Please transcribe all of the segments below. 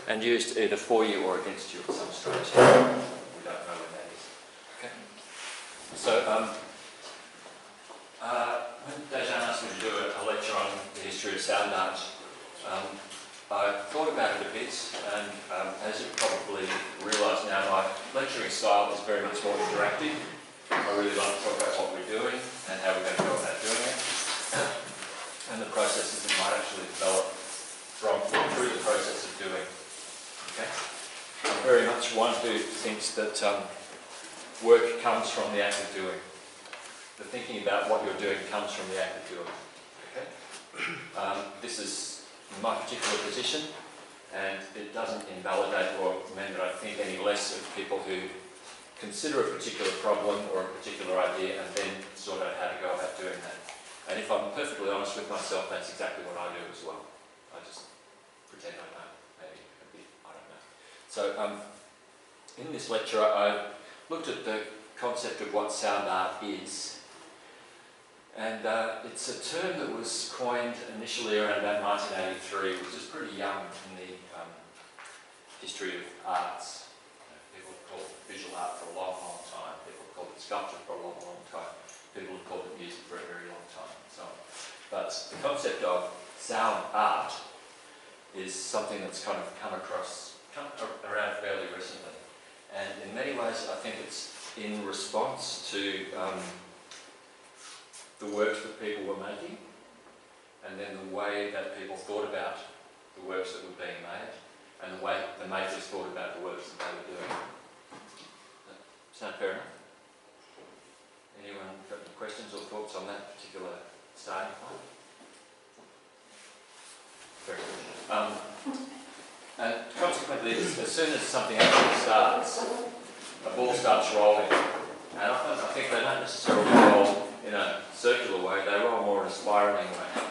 and used either for you or against you at some stage. We don't know when that is. Okay. So, when Dejan asked me to do a lecture on the history of sound art, I thought about it a bit, and as you probably realise now, my lecturing style is very much more interactive. I really like to talk about what we're doing and how we're going to go about doing it, and the processes that might actually develop through the process of doing. Okay? I'm very much one who thinks that work comes from the act of doing. The thinking about what you're doing comes from the act of doing. Okay? This is my particular position, and it doesn't invalidate or mean that I think any less of people who consider a particular problem or a particular idea and then sort out how to go about doing that. And if I'm perfectly honest with myself, that's exactly what I do as well. I just pretend I know, maybe a bit, I don't know. So in this lecture I looked at the concept of what sound art is. And it's a term that was coined initially around about 1983, which is pretty young in the history of arts. People have called it visual art for a long, long time. People have called it sculpture for a long, long time. People have called it music for a very long time, and so on. But the concept of sound art is something that's kind of come around fairly recently. And in many ways, I think it's in response to the works that people were making, and then the way that people thought about the works that were being made, and the way the makers thought about the works that they were doing. Sound fair enough? Anyone got any questions or thoughts on that particular starting point? Very good. And consequently, as soon as something actually starts, a ball starts rolling. And often I think they don't necessarily roll in a circular way, they roll more in a spiralling way,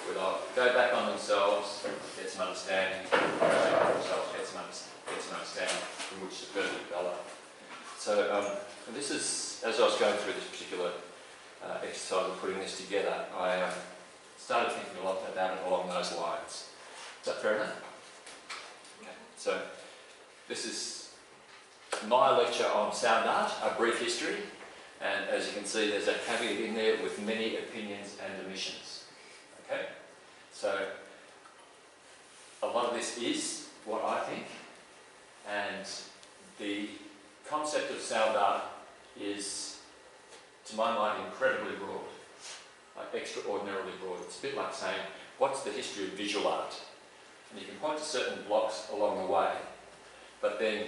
where they'll go back on themselves, get some understanding, go back on themselves, get some understanding from which to further develop. So this is, as I was going through this particular exercise of putting this together, I started thinking a lot about it along those lines. Is that fair enough? Okay. So this is my lecture on sound art, a brief history. And as you can see, there's a caveat in there with many opinions and omissions. Okay? So, a lot of this is what I think, and the concept of sound art is, to my mind, incredibly broad, like extraordinarily broad. It's a bit like saying, what's the history of visual art? And you can point to certain blocks along the way, but then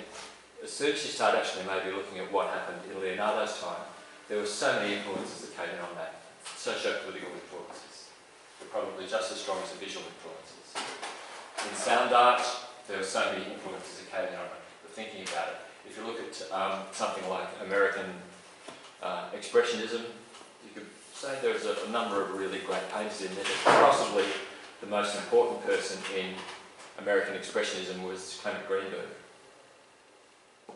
as soon as you start actually maybe looking at what happened in Leonardo's time, there were so many influences that came in on that. Socio-political influences were probably just as strong as the visual influences. In sound art, there were so many influences that came in on it, the thinking about it. If you look at something like American expressionism, you could say there's a number of really great painters in there. Possibly the most important person in American expressionism was Clement Greenberg,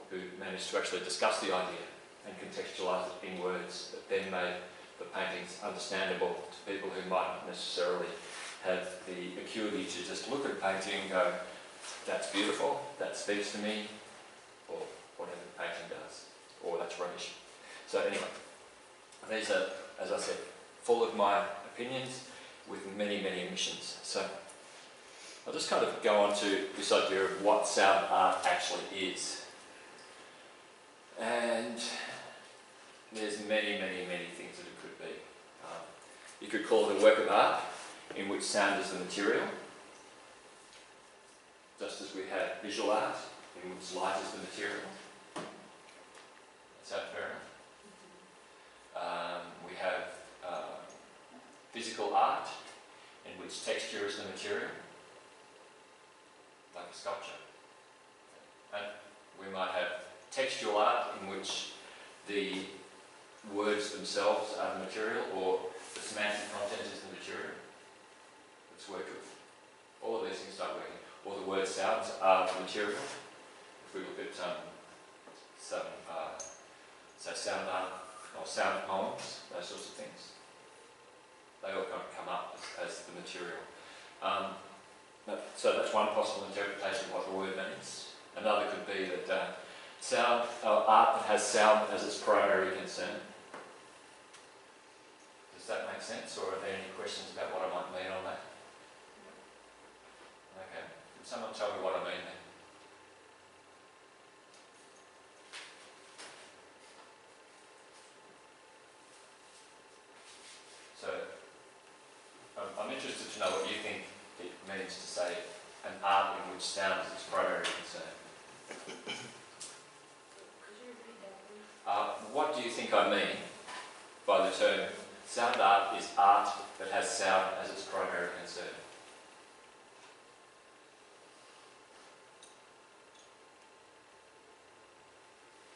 who managed to actually discuss the idea and contextualise it in words that then made the paintings understandable to people who might not necessarily have the acuity to just look at a painting and go, that's beautiful, that speaks to me, or whatever the painting does, or that's rubbish. So anyway, these are, as I said, full of my opinions with many, many omissions. So I'll just kind of go on to this idea of what sound art actually is. And there's many, many, many things that it could be. You could call it a work of art in which sound is the material, just as we have visual art in which light is the material. Is that fair enough? We have physical art in which texture is the material, like a sculpture. And we might have textual art in which the words themselves are the material, or the semantic content is the material. Let's work with all of these things start working. Or the word sounds are the material. If we look at some say sound art or sound poems, those sorts of things, they all kind of come up as the material. So that's one possible interpretation of what the word art that has sound as its primary concern. Does that make sense, or are there any questions about what I might mean on that? Okay. Can someone tell me what I mean there? So, I'm interested to know what you think it means to say an art in which sound is its primary concern. Could you repeat that, please? What do you think I mean by the term sound art is art that has sound as its primary concern?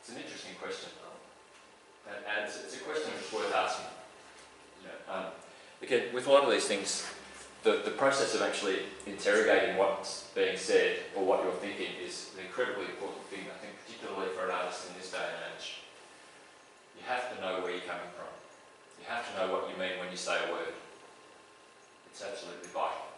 It's an interesting question, and it's a question that's worth asking. You know, because with a lot of these things, the process of actually interrogating what's being said or what you're thinking is an incredibly important thing, I think, particularly for an artist in this day and age. You have to know where you're coming from. You have to know what you mean when you say a word. It's absolutely vital.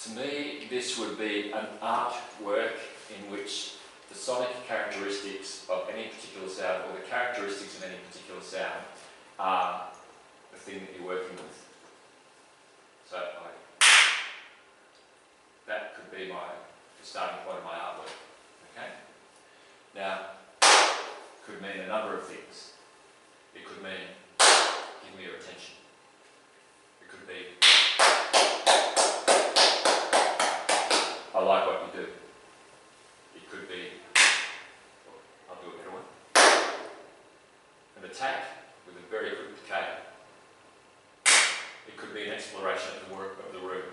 To me, this would be an artwork in which the sonic characteristics of any particular sound, or the characteristics of any particular sound, are the thing that you're working with. So that could be the starting point of my artwork. Okay? Now, could mean a number of things. It could mean, give me your attention. It could be, I like what you do. It could be, I'll do a better one, an attack with a very good decay. It could be an exploration of the work of the room.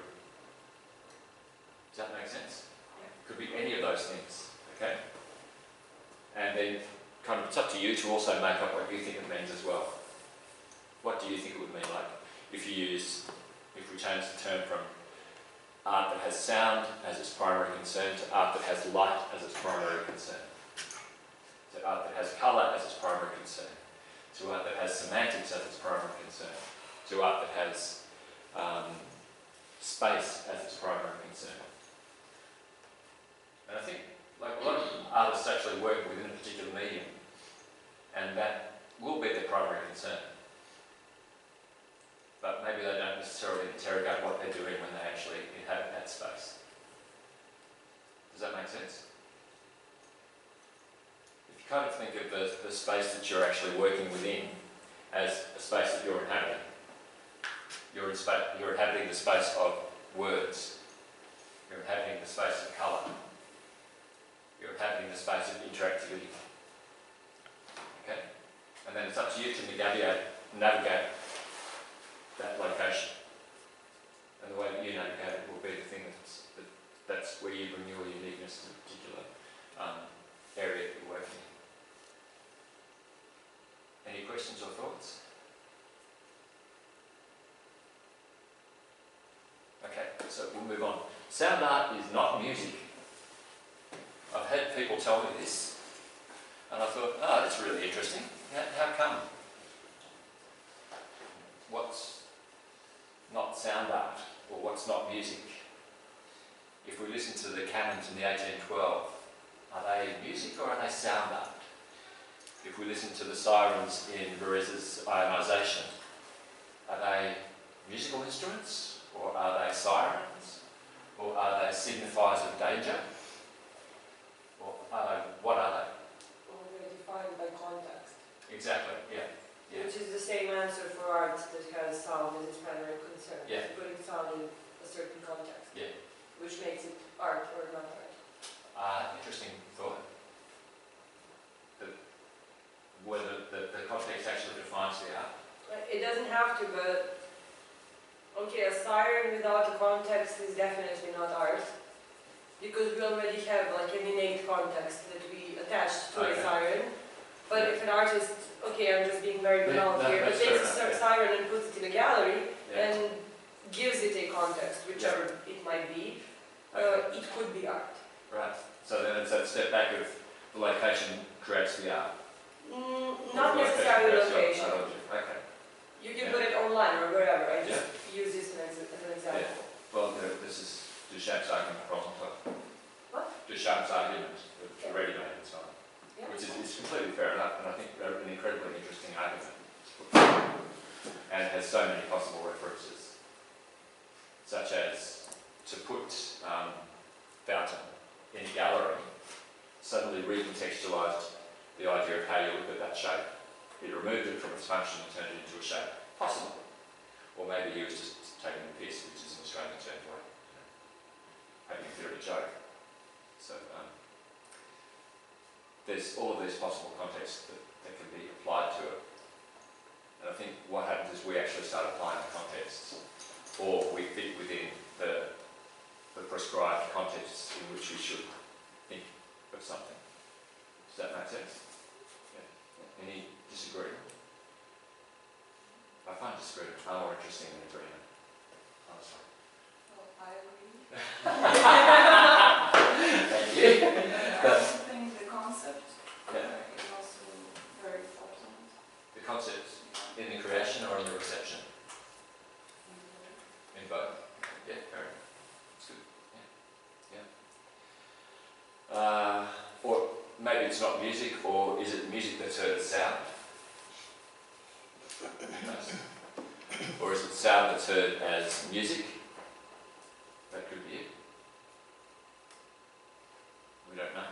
Does that make sense? Yeah. It could be any of those things, okay? And then kind of it's up to you to also make up what you think it means as well. What do you think it would mean? Like if we change the term from art that has sound as its primary concern to art that has light as its primary concern, to art that has colour as its primary concern, to art that has semantics as its primary concern, to art that has space as its primary concern. And I think like a lot of artists actually work within a particular medium, and that will be their primary concern. But maybe they don't necessarily interrogate what they're doing when they actually inhabit that space. Does that make sense? If you kind of think of the space that you're actually working within as a space that you're inhabiting, you're inhabiting the space of words, you're inhabiting the space of colour, you're inhabiting the space of interactivity. Okay? And then it's up to you to navigate that location. And the way that you navigate it will be the thing that's where you bring your uniqueness to a particular area that you're working in. Any questions or thoughts? Okay, so we'll move on. Sound art is not music. I've had people tell me this, and I thought, oh, that's really interesting. How come? What's not sound art, or what's not music? If we listen to the canons in the 1812, are they music or are they sound art? If we listen to the sirens in Varèse's ionisation, are they musical instruments, or are they sirens, or are they signifiers of danger, or what are they? Well, they're defined by context. Exactly, yeah. Yeah. Which is the same answer for art that has sound as its primary concern. Yeah. Putting sound in a certain context. Yeah. Which makes it art or not art. Interesting thought. Whether the context actually defines the art. It doesn't have to, but okay, a siren without a context is definitely not art. Because we already have like an innate context that we attach to a siren. But if an artist, okay, I'm just being very banal here, but takes a siren and puts it in a gallery and gives it a context, whichever it might be, it could be art. Right. So then it's that step back of the location creates the art. Not necessarily location. Okay. You can put it online or wherever. I just use this as an example. Yeah. Well, this is Duchamp's argument from What? Duchamp's argument, the ready-made and so on. and has so many possible references, such as to put fountain in a gallery suddenly recontextualised the idea of how you look at that shape. It removed it from its function and turned it into a shape, possibly. Or maybe he was just taking the piss, which is an Australian term for it, having a bit of a joke. So there's all of these possible contexts that can be applied to it. And I think what happens is we actually start applying the contexts, or we fit within the prescribed contexts in which we should think of something. Does that make sense? Yeah. Any disagreement? I find disagreement far more interesting than agreement, honestly. Well, I agree. Thank you. I think the concept is also very important. The concept in the creation or in the reception? In both. Yeah, fair enough. That's good. Yeah. Or maybe it's not music, or is it music that's heard as sound? Or is it sound that's heard as music? That could be it. We don't know.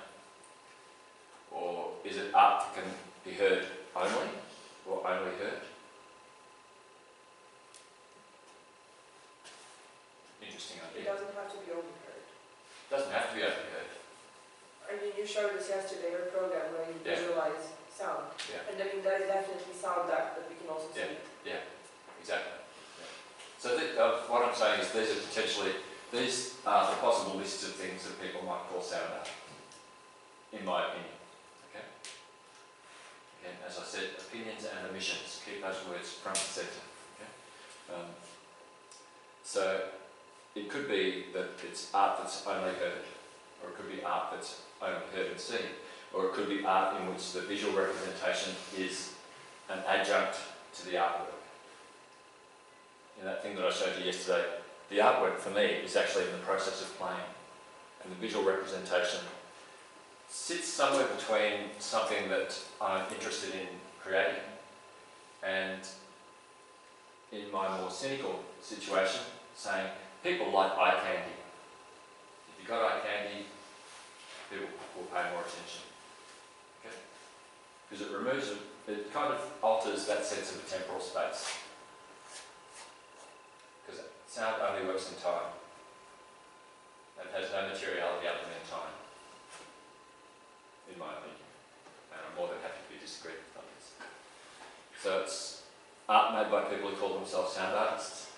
Or is it art that can be heard only, or only heard? Interesting It idea. doesn't have to be overheard. Doesn't have to be overheard. I mean, you showed us yesterday your program where you Yeah. visualize sound. Yeah. And I mean, there is definitely sound there, but we can also see Yeah. it. Yeah, exactly. Yeah. So what I'm saying is these are the possible lists of things that people might call sound art, in my opinion. Okay. Again, as I said, opinions and omissions. Keep those words front and centre. Okay. So it could be that it's art that's only heard, or it could be art that's only heard and seen, or it could be art in which the visual representation is an adjunct to the artwork. In that thing that I showed you yesterday, the artwork for me is actually in the process of playing, and the visual representation sits somewhere between something that I'm interested in creating and, in my more cynical situation, saying people like eye candy. If you've got eye candy, people will pay more attention. Okay? Because it removes it kind of alters that sense of a temporal space. Because sound only works in time. It has no materiality other than time, in my opinion. And I'm more than happy to be disagreed with on this. So it's art made by people who call themselves sound artists.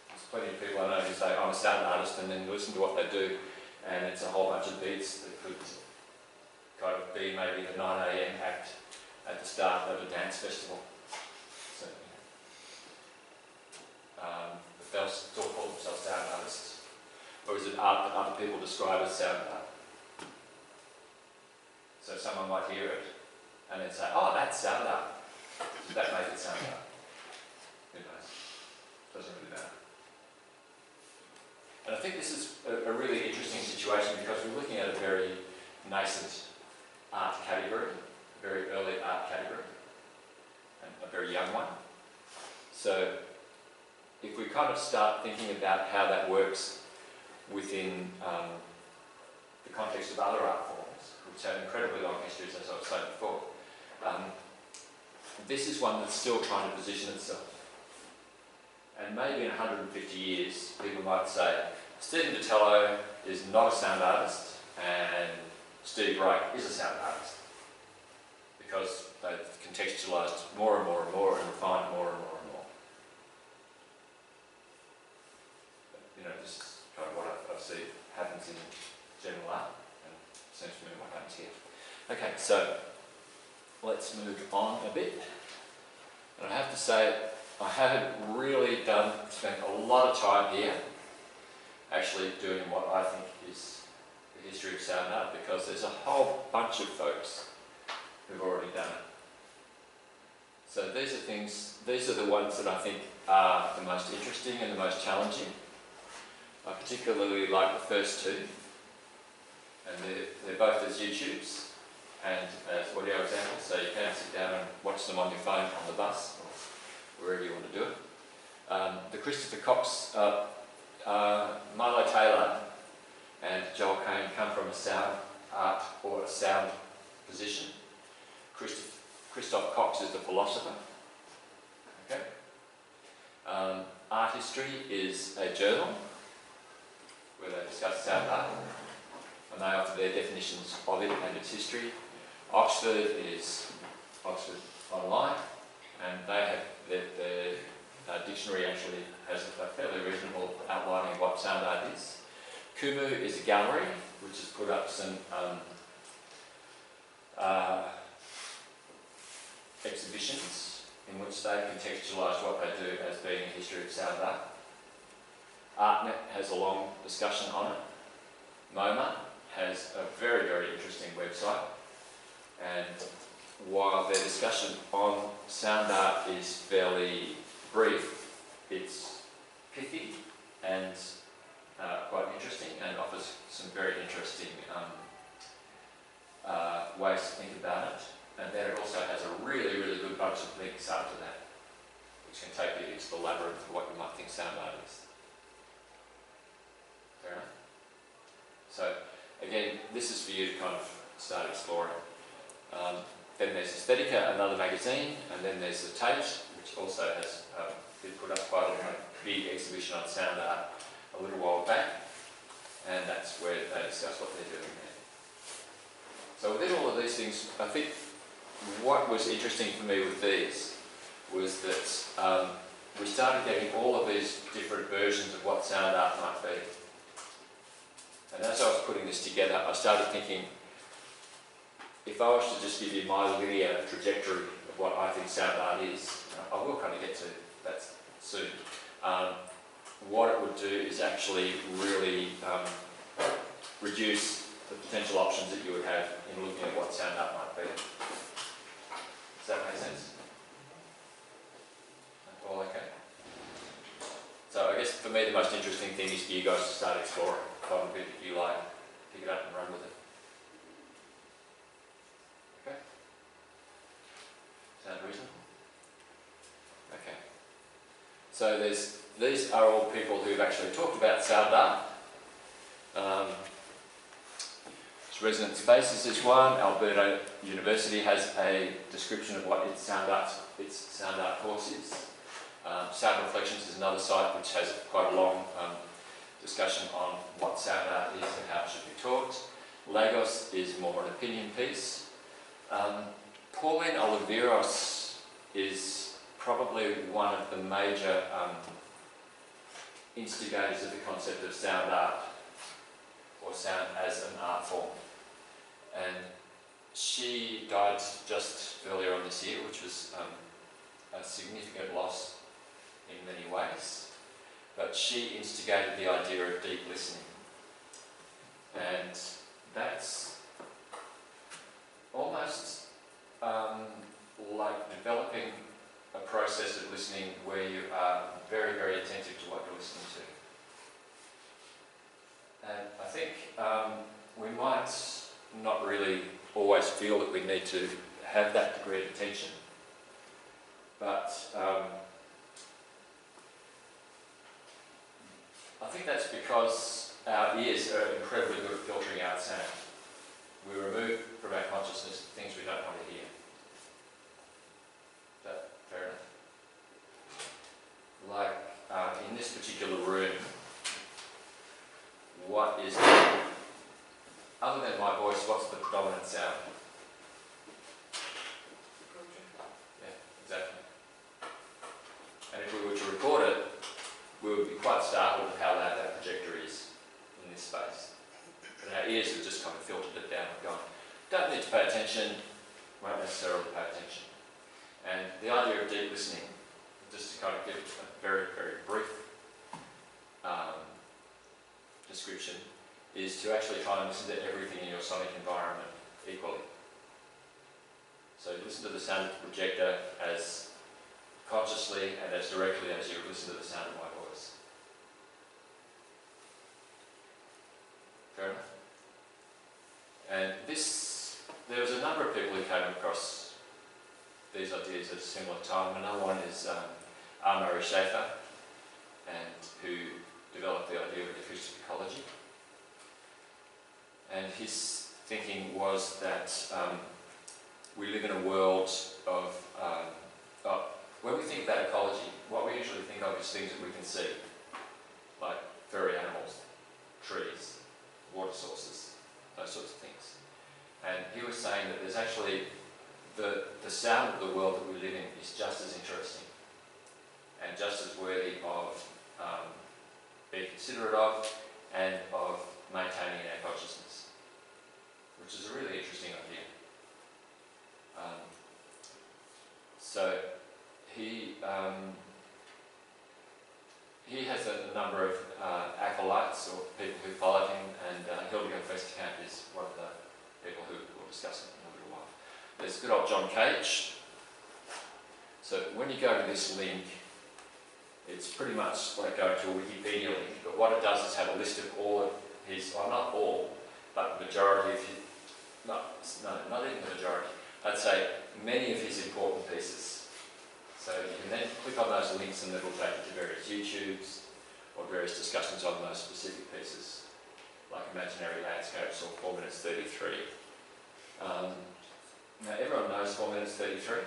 There's plenty of people I know who say, I'm a sound artist, and then you listen to what they do, and it's a whole bunch of beats that could kind of be maybe the 9 AM act at the start of a dance festival. So, but they'll still call themselves sound artists. Or is it art that other people describe as sound art? So someone might hear it and then say, oh, that's sound art. Does that make it sound art? Who knows? Doesn't really matter. And I think this is a really interesting situation because we're looking at a very nascent art category, a very early art category, and a very young one. So if we kind of start thinking about how that works within the context of other art forms, which have incredibly long histories, as I was saying before, this is one that's still trying to position itself. And maybe in 150 years, people might say, Stephen Vitello is not a sound artist, and Steve Reich is a sound artist. Because they've contextualised more and more and more and refined more and more and more. But, you know, this is kind of what I see happens in general art, and seems to me what happens here. Okay, so let's move on a bit. And I have to say, I haven't really spent a lot of time here actually doing what I think is the history of sound art, because there's a whole bunch of folks who've already done it. So these are the ones that I think are the most interesting and the most challenging. I particularly like the first two, and they're both as YouTubes. and audio examples, so you can sit down and watch them on your phone on the bus or wherever you want to do it. The Christopher Cox, Milo Taylor and Joel Kane come from a sound art or a sound position. Christoph Cox is the philosopher. Okay. Art History is a journal where they discuss sound art and they offer their definitions of it and its history. Oxford is Oxford Online, and they have their dictionary actually has a fairly reasonable outlining of what sound art is. Kumu is a gallery which has put up some exhibitions in which they contextualise what they do as being a history of sound art. ArtNet has a long discussion on it. MoMA has a very, very interesting website, and while their discussion on sound art is fairly brief, it's pithy and quite interesting and offers some very interesting ways to think about it. And then it also has a really, really good bunch of links after that, which can take you into the labyrinth of what you might think sound art is. Fair enough? So, again, this is for you to kind of start exploring. Then there's Aesthetica, another magazine, and then there's The Tate, which also has been put up quite a big exhibition on sound art a little while back, and that's where they discuss what they're doing there. So within all of these things, I think what was interesting for me with these was that we started getting all of these different versions of what sound art might be. And as I was putting this together, I started thinking, if I was to just give you my linear trajectory of what I think sound art is, I will kind of get to that soon. What it would do is actually really reduce the potential options that you would have in looking at what sound art might be. Does that make sense? All okay? So I guess for me the most interesting thing is for you guys to start exploring. Find a bit that you like, pick it up and run with it. Okay? Sound reasonable? Okay. So these are all people who've actually talked about sound art. Resonant Spaces is one. Alberta University has a description of what its sound art course is. Sound Reflections is another site which has quite a long discussion on what sound art is and how it should be taught. Lagos is more an opinion piece. Pauline Oliveros is probably one of the major instigators of the concept of sound art, or sound as an art form. And she died just earlier on this year, which was a significant loss in many ways. But she instigated the idea of deep listening. And that's almost like developing a process of listening where you are very, very attentive to what you're listening to. And I think we might not really always feel that we need to have that degree of attention, but I think that's because our ears are incredibly good at filtering out sound. We remove from our consciousness things we don't want to hear. Is that fair enough? Like in this particular room, what is, other than my voice, what's the predominant sound? Yeah, exactly. And if we were to record it, we would be quite startled at how loud that projector is in this space. But our ears have just kind of filtered it down and gone, don't need to pay attention, won't necessarily pay attention. And the idea of deep listening, just to kind of give a very, very brief description, is to actually try and listen to everything in your sonic environment equally. So listen to the sound of the projector as consciously and as directly as you listen to the sound of my voice. Fair enough? And this there was a number of people who came across these ideas at a similar time. Another one is Murray Schaefer, and who developed the idea of acoustic ecology. And his thinking was that we live in a world of, when we think about ecology, what we usually think of is things that we can see, like furry animals, trees, water sources, those sorts of things. And he was saying that there's actually the sound of the world that we live in is just as interesting and just as worthy of being considerate of and of maintaining in our consciousness, which is a really interesting idea. So he has a number of acolytes or people who followed him, and Hildegard Festerkamp is one of the people who we'll discuss in a little while. There's good old John Cage. So when you go to this link, it's pretty much like going to a Wikipedia link, but what it does is have a list of all of his, well not all, but the majority of his, not even the majority, I'd say many of his important pieces. So you can then click on those links and it will take you to various YouTubes or various discussions on those specific pieces, like Imaginary Landscapes or 4 minutes 33. Now everyone knows 4 minutes 33?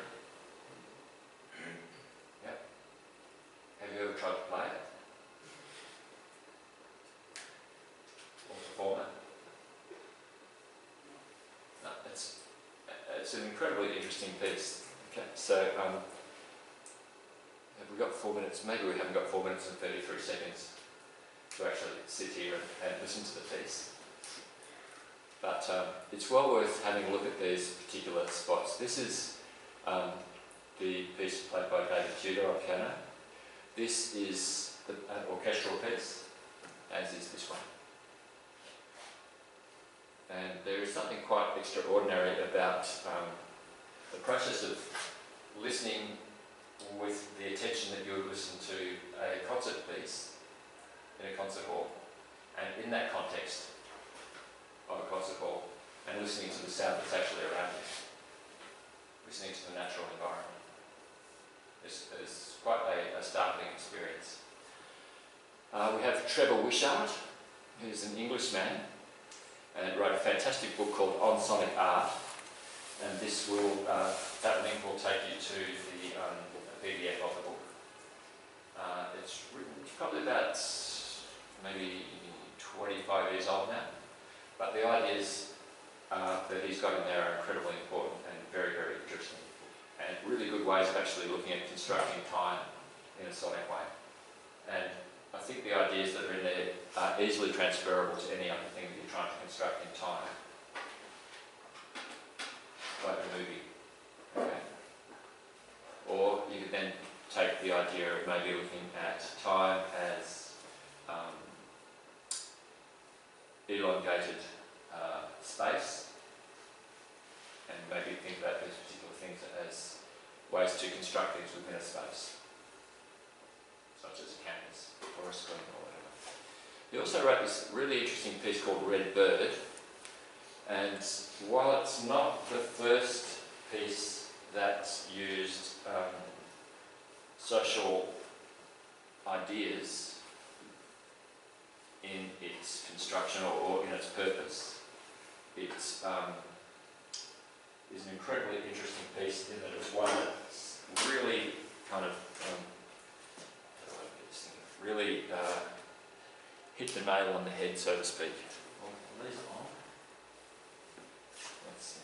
Yep. Have you ever tried to play it? Or perform it? No, it's an incredibly interesting piece. Okay, so have we got 4 minutes? Maybe we haven't got 4 minutes and 33 seconds to actually sit here and listen to the piece. But it's well worth having a look at these particular spots. This is the piece played by David Tudor on piano. This is an orchestral piece, as is this one. And there is something quite extraordinary about the process of listening with the attention that you would listen to a concert piece in a concert hall, and in that context of a concert hall, and listening to the sound that's actually around you, listening to the natural environment. It's quite a startling experience. We have Trevor Wishart, who's an Englishman, and wrote a fantastic book called On Sonic Art, and this will, that link will take you to the PDF of the book. It's probably about maybe 25 years old now, but the ideas that he's got in there are incredibly important and very, very interesting, and really good ways of actually looking at constructing time in a sonic way. And I think the ideas that are in there are easily transferable to any other thing that you're trying to construct in time, like a movie. Okay. Or you could then take the idea of maybe looking at time as elongated space, and maybe think about these particular things as ways to construct things within a space, such as a canvas or a screen or whatever. He also wrote this really interesting piece called Red Bird, and while it's not the first piece that used social ideas in its construction or in its purpose, it is an incredibly interesting piece in that it's one that's really kind of really hit the nail on the head, so to speak. Well, these are on. Let's see.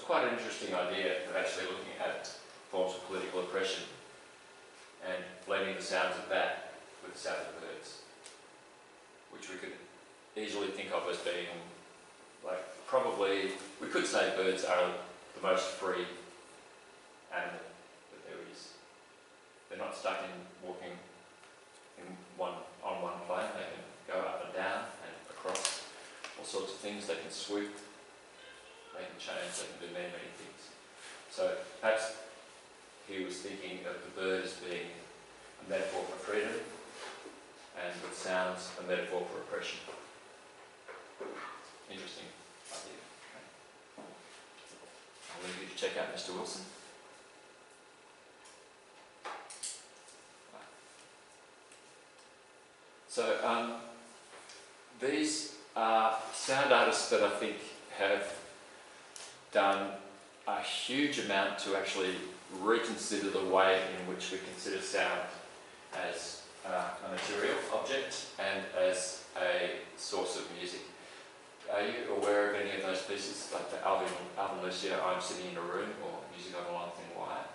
quite an interesting idea of actually looking at forms of political oppression and blending the sounds of that with the sound of birds, which we could easily think of as being, like, probably, we could say birds are the most free animal that there is. They're not stuck in walking on one plane. They can go up and down and across all sorts of things. They can swoop, they can change, they can do many, many things. So perhaps he was thinking of the bird as being a metaphor for freedom, and with sounds a metaphor for oppression. Interesting idea. Okay. I'll leave you to check out Mr. Wilson. So these are sound artists that I think have done a huge amount to actually reconsider the way in which we consider sound as a material object and as a source of music. Are you aware of any of those pieces, like the Alvin Lucia, I'm Sitting in a Room, or Music on a Long Thin Wire?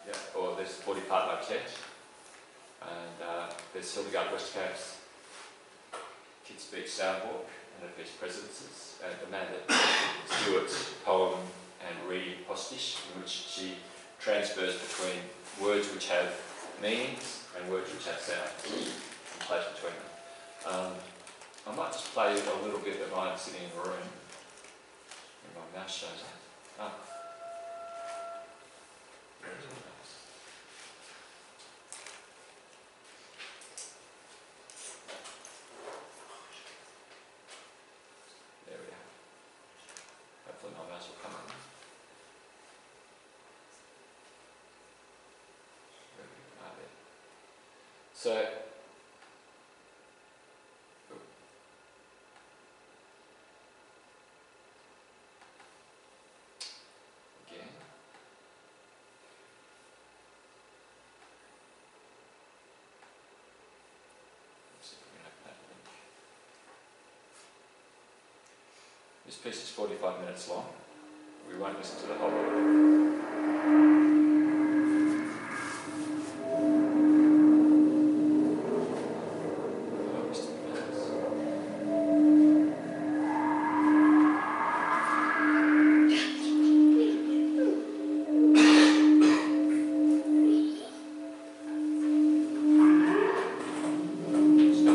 Yeah, or there's 40-part motet, and there's Hildegard Westcamp's Kids Speak Soundwalk, and of his presences, and Amanda Stewart's poem and reading Postiche, in which she transfers between words which have meanings and words which have sounds, and plays between them. I might just play you a little bit of I'm Sitting in a Room, and my mouse shows up. Where is my mouse? There we are. Hopefully my mouse will come on. So, again, let's see if we can open that link. This piece is 45 minutes long. We won't listen to the whole lot.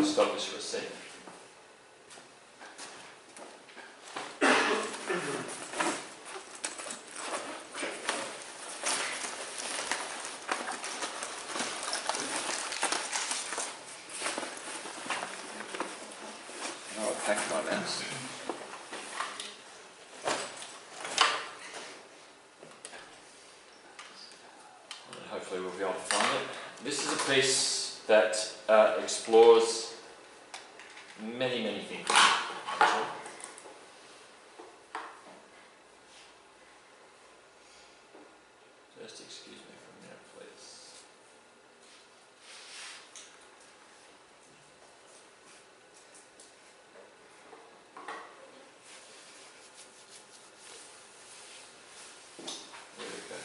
Stop this for a sec. Now I'll pack my mouse. And hopefully we'll be able to find it. This is a piece that explores many, many things, actually. Just excuse me for a minute, please. There we go.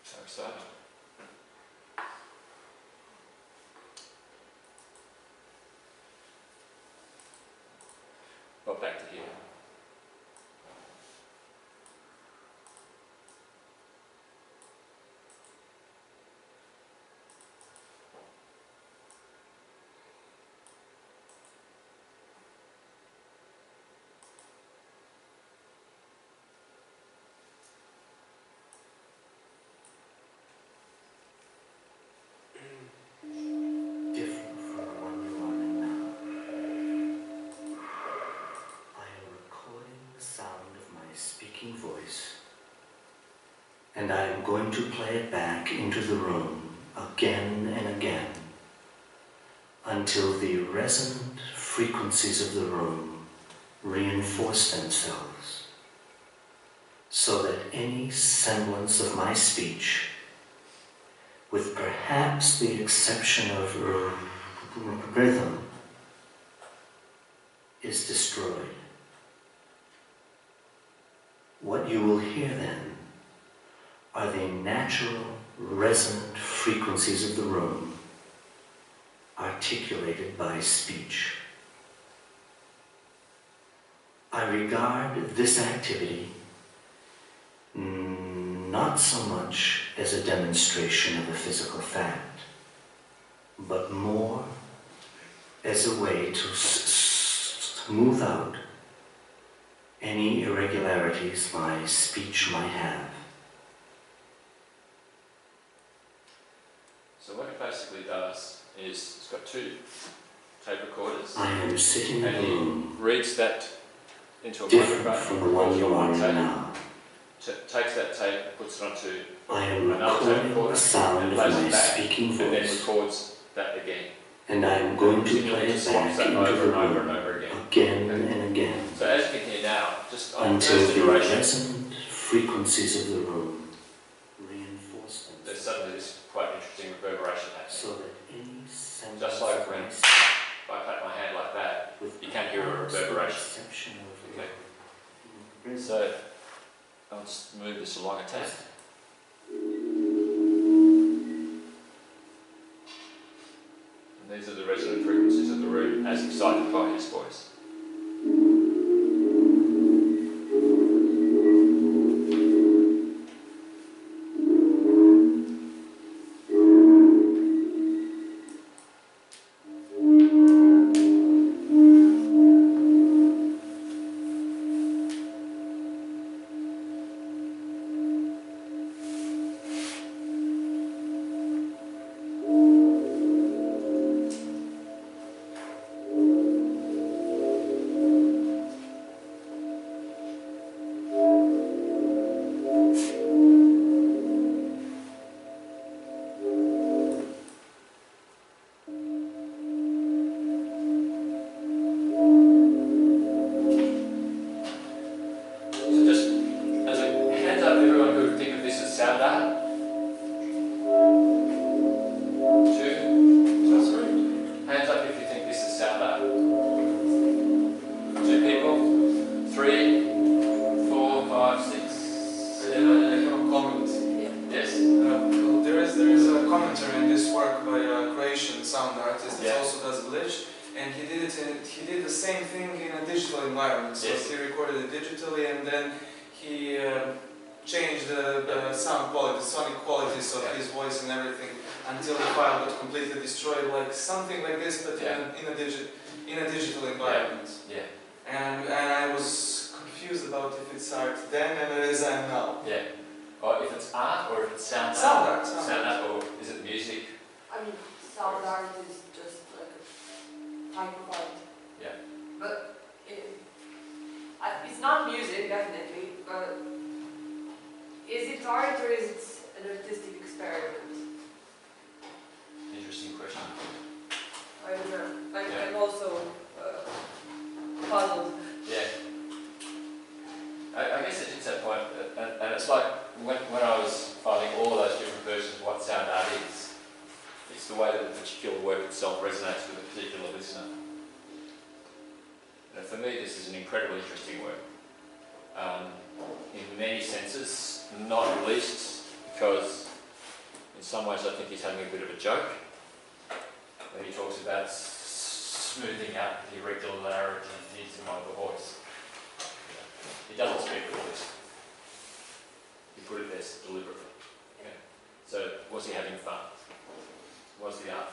So excited. Well, back to here. Different from the one you are in now. I am recording the sound of my speaking voice, and I am going to play it back into the room again and again until the resonant frequencies of the room reinforce themselves, so that any semblance of my speech with perhaps the exception of rhythm, is destroyed. What you will hear then are the natural resonant frequencies of the room articulated by speech. I regard this activity not so much as a demonstration of a physical fact, but more as a way to smooth out any irregularities my speech might have. So what it basically does is it's got two tape recorders. I am sitting in a and he room reads that into a different microphone, from the one you are in tape, now. takes that tape and puts it onto I am another tape recording recorder the sound and of plays my it back, speaking and then voice, records that again. and I am going to Continually play it just swaps back that into over the and over and room over again. again Okay. and again, So as you can hear now, just on until first the iteration, resonant frequencies of the room reinforce there's themselves, suddenly this quite interesting reverberation happening. so that any sense Just like of when my if I clap my hand like that, with you can't hear a perhaps the reverberation. exception of Okay. rhythm. So I'll just move this along a tad. And these are the resonant frequencies of the room as excited by his voice. So just as a hands up, everyone who would think of this as sound art. 2, so 3. Hands up if you think this is sound art. 2 people. 3, 4, 5, 6, 7. I have a comment. Yes. There is a commentary in this work by a Croatian sound artist that Yeah. also does glitch, and he did the same thing in a digital environment. So Yes. he recorded it digitally, and then he changed the sound quality, the sonic qualities of Yeah. his voice and everything until the file got completely destroyed, like something like this, but Yeah. in a digital environment. Yeah. And I was confused about if it's art then and it is now. Yeah. Or if it's art or if it's sound art. Sound art, sound Sound art. art, or is it music? I mean, sound art is just like a type of art. Yeah. But it's not music, definitely, but is it art or is it an artistic experiment? Interesting question. I don't know. Yeah. I'm also puzzled. Yeah. I guess it hits that point, and it's like when I was finding all those different versions of what sound art is, it's the way that the particular work itself resonates with a particular listener. And for me, this is an incredibly interesting work. In many senses, not least because in some ways I think he's having a bit of a joke when he talks about smoothing out the irregularities in my voice. He doesn't speak all this. He put it there deliberately. Okay. So was he having fun? Was the art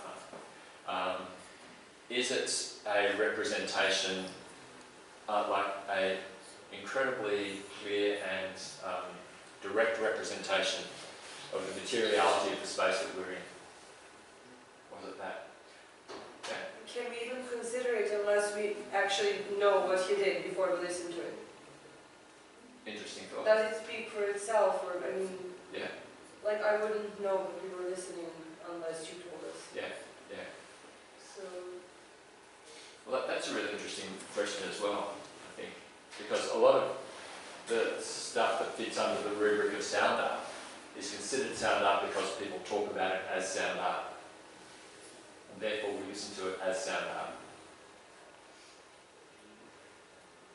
fun? Is it a representation, like a incredibly clear and direct representation of the materiality of the space that we're in? Was it that? Okay. Can we even consider it unless we actually know what he did before we listen to it? Interesting thought. Does it speak for itself, or I mean, Yeah, like I wouldn't know that we were listening unless you told us. yeah, yeah. So Well, that's a really interesting question as well, I think, because a lot of the stuff that fits under the rubric of sound art is considered sound art because people talk about it as sound art. And therefore we listen to it as sound art.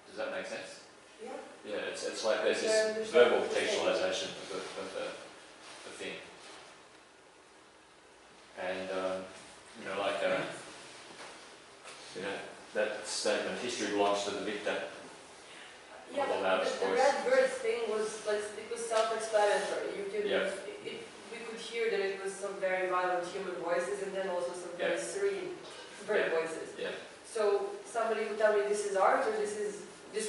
Does that make sense? Yeah. Yeah, it's like there's Yeah, this verbal contextualization of the thing. And, you know, like, you know, that statement, history belongs to the victor. Yeah, The loudest the voice. red bird thing was like, it was self-explanatory. You could, Yeah. we could hear that it was some very violent human voices and then also some very Yeah. serene bird Yeah. voices. Yeah. So somebody would tell me this is art or this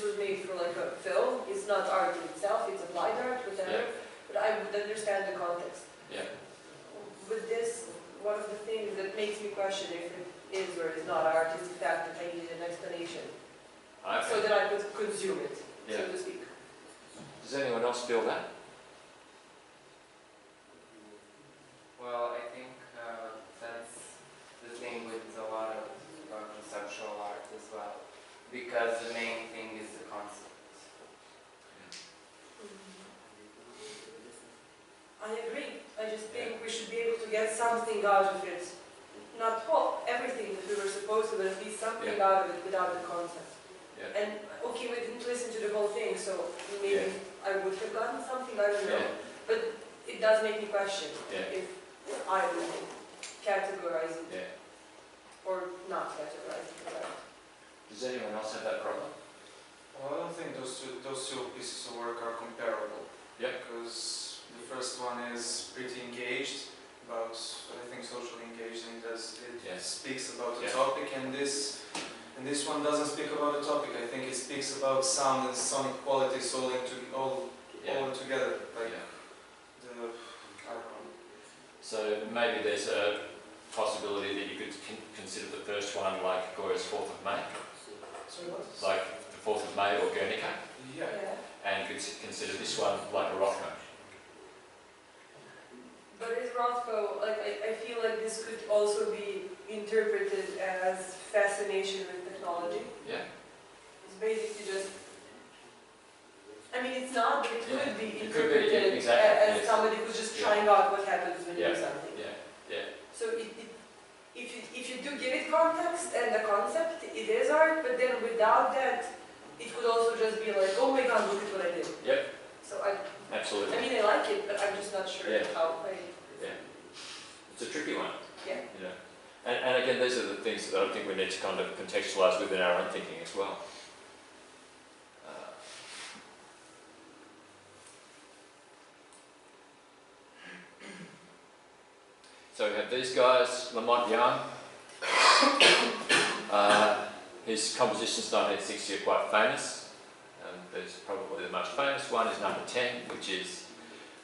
was made for like a film. It's not art in itself, it's applied art, whatever. Yeah. But I would understand the context. Yeah. With this, one of the things that makes me question if it is or is not art is the fact that I needed an explanation. Okay. So that I could consume it, Yeah. so to speak. Does anyone else feel that? Well, I think that's the thing with a lot of conceptual art as well, because the main thing is the concept. I agree. I just think we should be able to get something out of it. Not everything that we were supposed to, but at least something Yeah. out of it without the concept. Yeah. And okay, we didn't listen to the whole thing, so maybe I would have gotten something, I don't know. Yeah. But it does make me question Yeah. if I would categorize it Yeah. or not categorize it. Right? Does anyone else have that problem? Well, I don't think those two pieces of work are comparable. Yeah. Because the first one is pretty engaged about, I think, socially engaged, and it speaks about the Yeah. topic, and this one doesn't speak about the topic. I think it speaks about sound and sonic qualities all together. Like Yeah. I don't know. So maybe there's a possibility that you could consider the first one like Goya's 4th of May, So what? like the 4th of May or Guernica, Yeah. and could consider this one like a Rothko. But is Rothko, like, I feel like this could also be interpreted as fascination with technology. Yeah. It's basically just, I mean, it's not, but it Yeah. could be It could be, interpreted yeah, exactly, as yes. somebody who's just Yeah. trying out what happens when you Yeah. do something. Yeah. Yeah. So if you do give it context and the concept, it is art, but then without that, it could also just be like, oh my god, look at what I did. Yep. So Absolutely. I mean, I like it, but I'm just not sure Yeah. how I, It's a tricky one. Yeah. You know. And again, these are the things that I think we need to kind of contextualise within our own thinking as well. So we have these guys, Lamont Young. His compositions 1960 are quite famous. There's probably the most famous one is number 10, which is,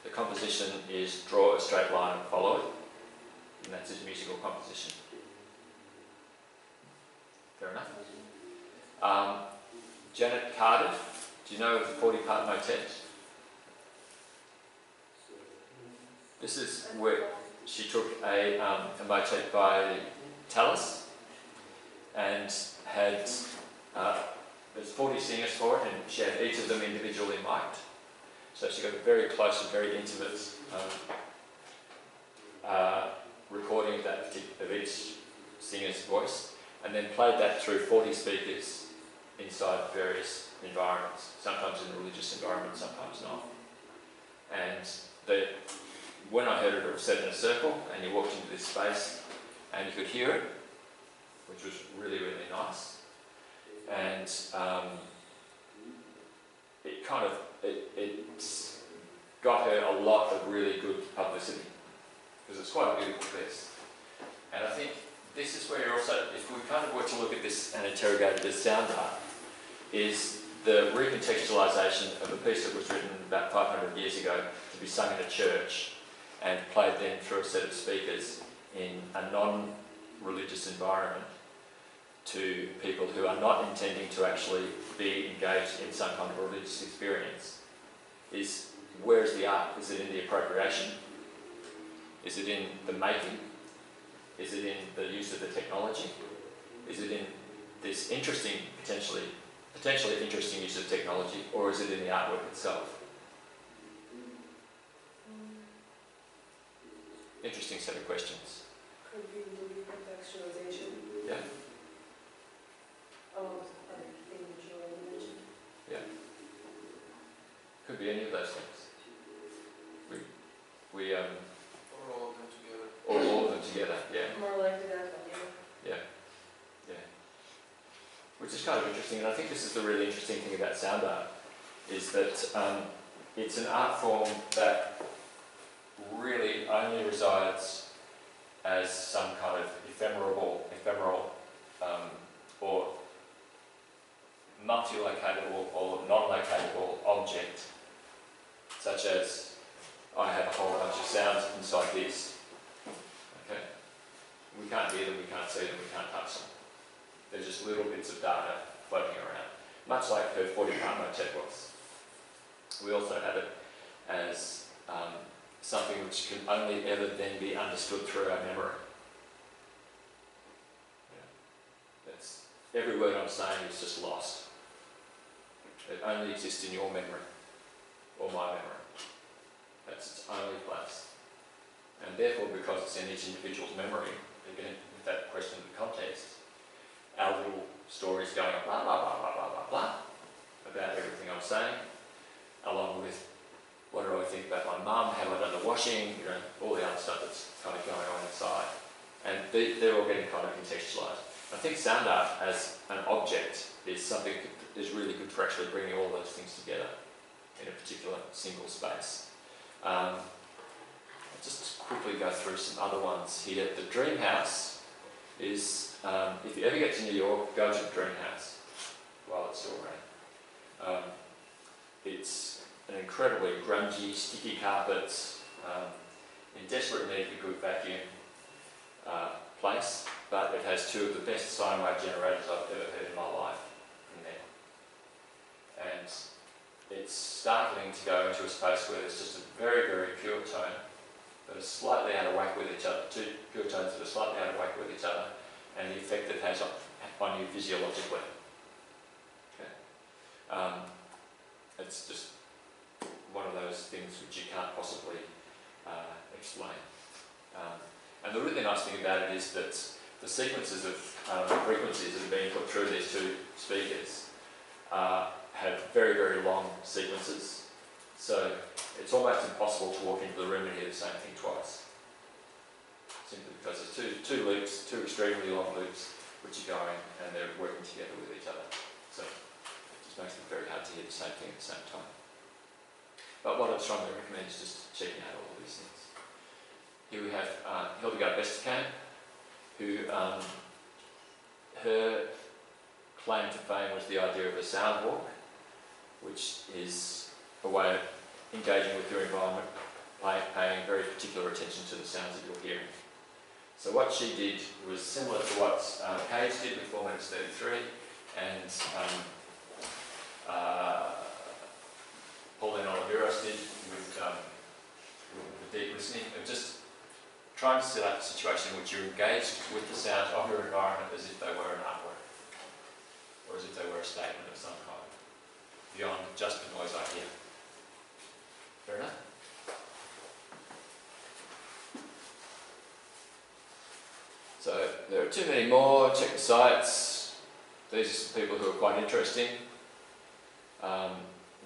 the composition is draw a straight line and follow it. And that's his musical composition. Fair enough. Janet Cardiff, do you know the 40-part motet? This is where she took a motet by Tallis and had, there's 40 singers for it, and she had each of them individually mic'd. So she got a very close and very intimate recording of that of each singer's voice, and then played that through 40 speakers inside various environments, sometimes in a religious environment, sometimes not. And when I heard it, it was set in a circle, and you walked into this space, and you could hear it, which was really, really nice. And it kind of, it's got her a lot of really good publicity, because it's quite a beautiful piece. And I think this is where you're also, if we kind of were to look at this and interrogate it as sound art, is the recontextualisation of a piece that was written about 500 years ago to be sung in a church and played then through a set of speakers in a non-religious environment to people who are not intending to actually be engaged in some kind of religious experience. Is, where is the art? Is it in the appropriation? Is it in the making? Is it in the use of the technology? Is it in this interesting, potentially interesting use of technology, or is it in the artwork itself? interesting set of questions. Could be recontextualization Yeah, of other things you already mentioned. could be any of those things. We Or all of them together. all of them together, yeah. More likely that one, yeah. Yeah. Which is kind of interesting, and I think this is the really interesting thing about sound art, is that it's an art form that really only resides as some kind of ephemeral or multi-locatable or non-locatable object, such as I have a whole bunch of sounds inside this. Okay? We can't hear them, we can't see them, we can't touch them. They're just little bits of data floating around, much like her 40-part motet was. We also have it as something which can only ever then be understood through our memory. That's, every word I'm saying is just lost. It only exists in your memory, or my memory. That's its only place. And therefore, because it's in each individual's memory, again, with that question of the context, our little stories going on blah, blah, blah, blah, blah, blah, blah, about everything I'm saying, along with what do I think about my mum, have I done the washing, all the other stuff that's kind of going on inside. And they're all getting kind of contextualised. I think sound art as an object is something that is really good for actually bringing all those things together in a particular single space. I'll just quickly go through some other ones here. The dream house is, if you ever get to New York, go to the dream house while it's still around. It's an incredibly grungy, sticky carpets, in desperate need of a good vacuum place, but it has two of the best sine wave generators I've ever heard in my life in there. And it's startling to go into a space where there's just a very, very pure tone that is slightly out of whack with each other, two pure tones that are slightly out of whack with each other, and the effect it has on you physiologically. Okay. It's just one of those things which you can't possibly explain. And the really nice thing about it is that the sequences of frequencies that are being put through these two speakers have very, very long sequences. So it's almost impossible to walk into the room and hear the same thing twice. Simply because there's two loops, two extremely long loops, which are going and they're working together with each other. So it just makes it very hard to hear the same thing at the same time. But what I'd strongly recommend is just checking out all of these things. Here we have Hildegard Westerkamp, who her claim to fame was the idea of a sound walk, which is a way of engaging with your environment, paying very particular attention to the sounds that you're hearing. So what she did was similar to what Cage did with 4 minutes 33, and Pauline Oliveros did with deep listening, of just trying to set up a situation in which you're engaged with the sounds of your environment as if they were an artwork, or as if they were a statement of some kind, beyond just the noise I hear. Fair enough? So there are too many more. Check the sites. These are some people who are quite interesting.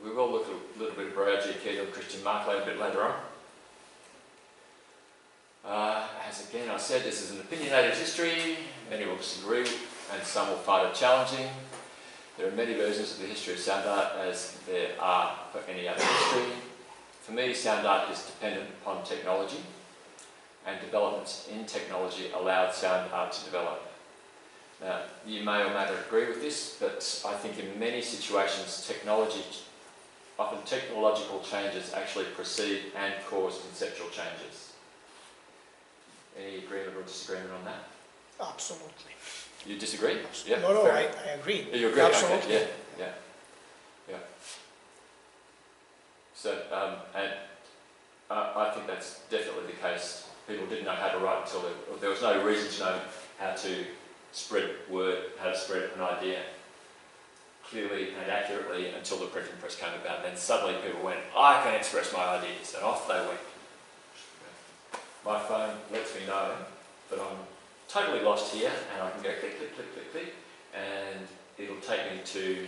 We will look at a little bit of Baraji Akita and Christian Markley a bit later on. As again I said, this is an opinionated history. Many will disagree and some will find it challenging. There are many versions of the history of sound art as there are for any other history. For me, sound art is dependent upon technology, and developments in technology allowed sound art to develop. Now, you may or may not agree with this, but I think in many situations often technological changes actually precede and cause conceptual changes. Any agreement or disagreement on that? Absolutely. You disagree? Yeah, No, fair I enough. agree. You agree? Absolutely. Okay, yeah. So, I think that's definitely the case. People didn't know how to write until there was no reason to know how to spread word, how to spread an idea clearly and accurately until the printing press came about. And then suddenly people went, I can express my ideas, and off they went. my phone lets me know that I'm totally lost here, and I can go click, click, click, click, click, and it'll take me to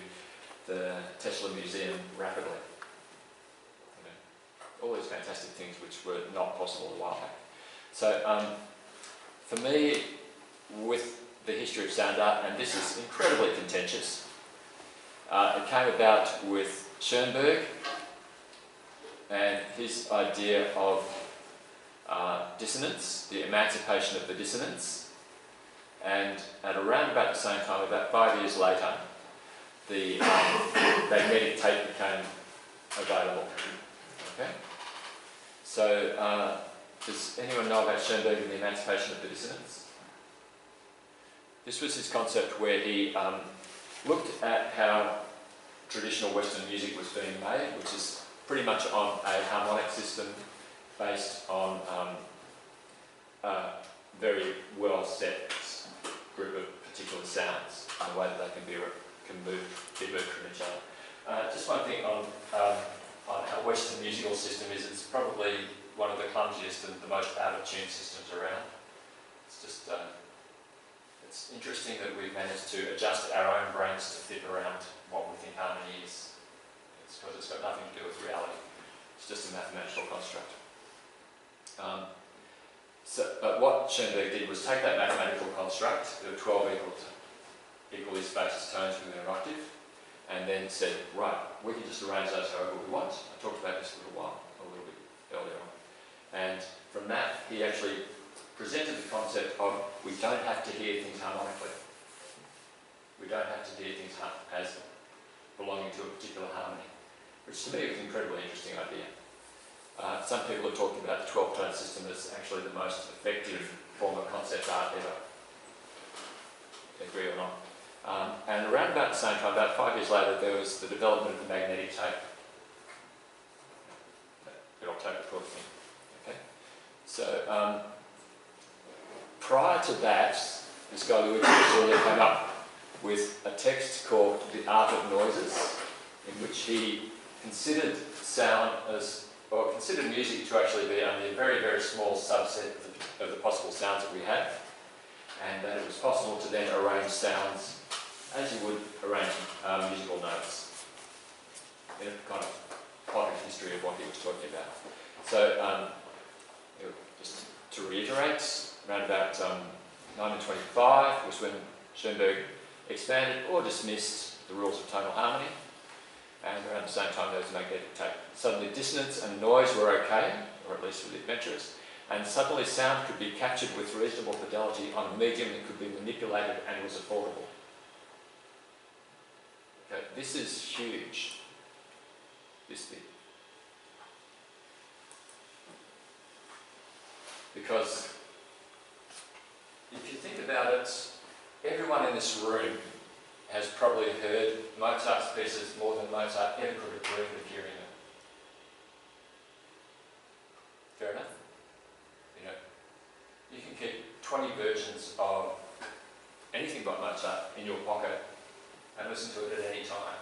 the Tesla Museum rapidly. You know, all these fantastic things which were not possible a while back. So for me, with the history of sound art, and this is incredibly contentious, it came about with Schoenberg and his idea of dissonance, the emancipation of the dissonance, and at around about the same time, about 5 years later, the magnetic tape became available. Okay? So, does anyone know about Schoenberg and the emancipation of the dissonance? This was his concept where he looked at how traditional Western music was being made, which is pretty much on a harmonic system based on a very well set group of particular sounds and the way that they can be moved from each other. Just one thing on our Western musical system is it's probably one of the clumsiest and the most out of tune systems around. It's just it's interesting that we've managed to adjust our own brains to fit around what we think harmony is. It's because it's got nothing to do with reality. It's just a mathematical construct. But what Schoenberg did was take that mathematical construct, there were 12 equally spaced tones within an octave, and then said, right, we can just arrange those however we want. I talked about this a little bit earlier on. And from that, he actually presented the concept of we don't have to hear things harmonically. We don't have to hear things as belonging to a particular harmony, which to me was an incredibly interesting idea. Some people are talking about the 12-tone system as actually the most effective form of concept art ever. Agree or not? And around about the same time, about 5 years later, there was the development of the magnetic tape. The tape recorder thing. Okay? So, prior to that, this guy Louis came up with a text called The Art of Noises, in which he considered sound as, or considered music to actually be only a very, very small subset of the possible sounds that we have, and that it was possible to then arrange sounds as you would arrange musical notes in a kind of potted history of what he was talking about. So, just to reiterate, around about 1925 was when Schoenberg expanded or dismissed the rules of tonal harmony, and around the same time there was magnetic tape. Suddenly dissonance and noise were okay, or at least for the adventurers, and suddenly sound could be captured with reasonable fidelity on a medium that could be manipulated and was affordable. Okay, this is huge, this bit. Because if you think about it, everyone in this room has probably heard Mozart's pieces more than Mozart ever could have dreamed of hearing them. Fair enough? You know, you can keep 20 versions of anything by Mozart in your pocket and listen to it at any time.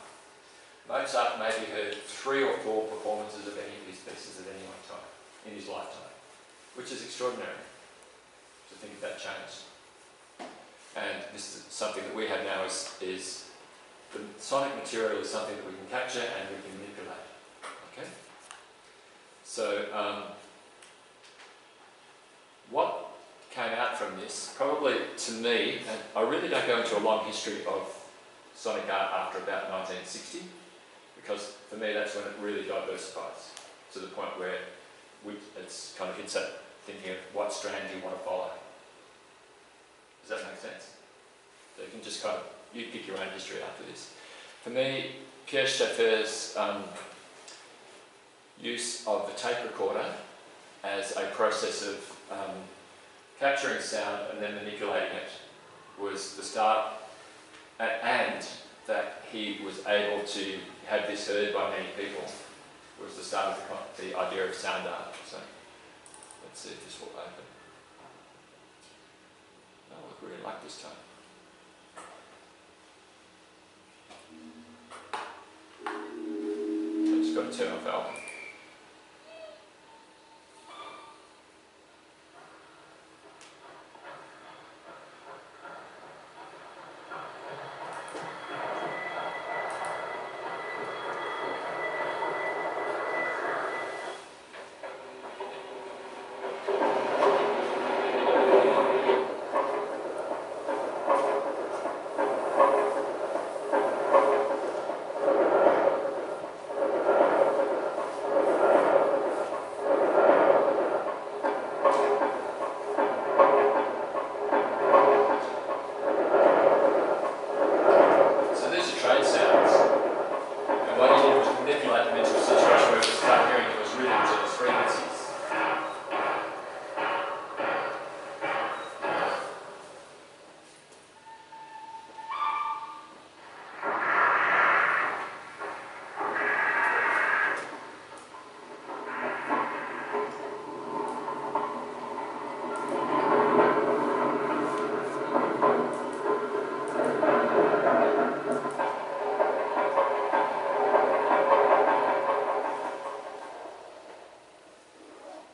Mozart maybe heard 3 or 4 performances of any of his pieces at any one time in his lifetime, which is extraordinary to think of that change. And this is something that we have now is the sonic material is something that we can capture and we can manipulate. Okay? So, what came out from this, probably to me, and I really don't go into a long history of sonic art after about 1960, because for me that's when it really diversifies to the point where it's kind of hits that thinking of what strand do you want to follow. Does that make sense? So you can just kind of, you pick your own history after this. For me, Pierre Schaeffer's use of the tape recorder as a process of capturing sound and then manipulating it was the start, and that he was able to have this heard by many people was the start of the idea of sound art. So let's see if this will open. Oh, I really like this time. I've just got to turn off album.